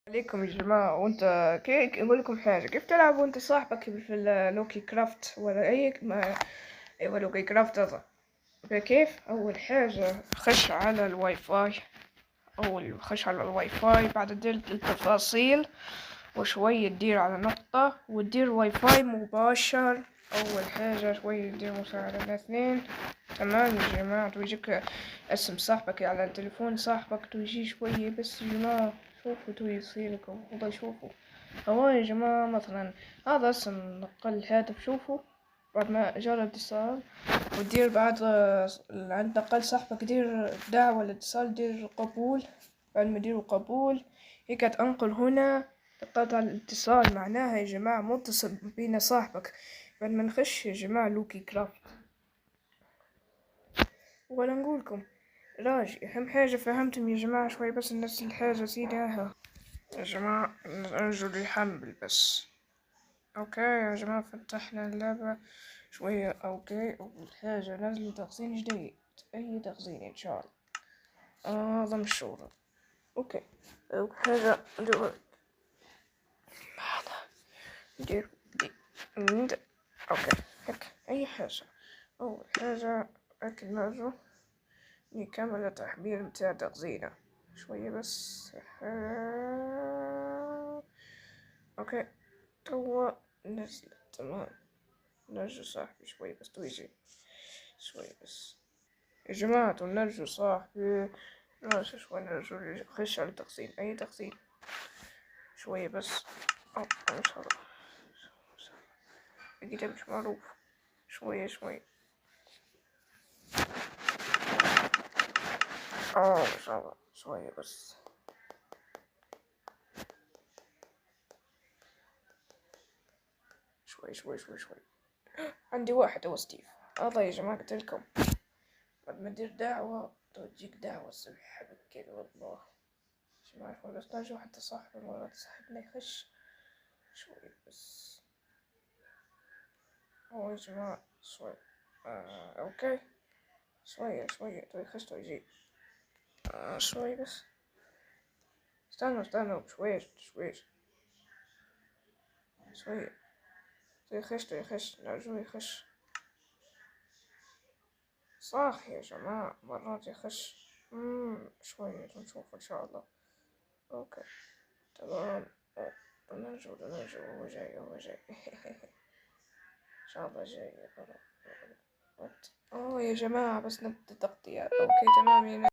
عليكم يا جماعة. وانت كيف اقول لكم حاجة؟ كيف تلعب وانت صاحبك في لوكي كرافت ولا اي ما ايوه لوكي كرافت هذا؟ كيف اول حاجة خش على الواي فاي، خش على الواي فاي، بعد دير التفاصيل وشوية تدير على نقطة وتدير واي فاي مباشر. اول حاجة شوية تدير مساعدة اثنين. تمام يا جماعة، ويجيك اسم صاحبك على تليفون صاحبك، تويجي شوية بس يا جماعة. شوفوا تو يصيركم والله. شوفوا هو يا جماعة، مثلا هذا اسم نقل الهاتف. شوفوا بعد ما جرى اتصال ودير بعد عند نقل صاحبك دير دعوة الاتصال، دير قبول. بعد ما ديروا قبول هيك تنقل هنا تقاطع الاتصال. معناها يا جماعة متصل بين صاحبك. بعد ما نخش يا جماعة لوكي كرافت، ولا نقولكم راجي أهم حاجة فهمتم يا جماعة شوي بس نفس الحاجة زيداها يا جماعة. الرجل يحمل بس. اوكي يا جماعة، فتحنا اللعبة شوية. اوكي اول حاجة نزلوا تخزين جديد، اي تخزين ان شاء الله. اعظم الشغل. اوكي اول حاجة ندير ندير دي اوكي هيك اي حاجة. اول حاجة اكل نرجو نكمل التحميل متاع تخزينه شوية بس. اوكي توا نزل. تمام نرجو صاحبي شوي بس تويجي شوي بس يا جماعة. نرجو صاحبي نرجو شوي، نرجو خش على التخزين أي تخزين شوية بس. ما شاء الله أكيد مش معروف. شوية شوي ما شاء الله شوية بس. شوي عندي واحد هو ستيف. هذا يا جماعة قلتلكم بعد ما تدير دعوة تجيك دعوة الصبح بكير والله. جماعة شوي بس نرجو حتى صاحبي مرات صاحبنا يخش شوي بس. هو يا جماعة شوي اوكي شوية تو يخش تو يجي شوي بس. استنوا شويش شوية تو يخش نرجو يخش. صح يا جماعة مرات يخش. شوية نشوف ان شاء الله. اوكي تمام. نرجو هو جاي ان شاء الله جاي. يا جماعة بس نبدأ تغطية. اوكي تمام يا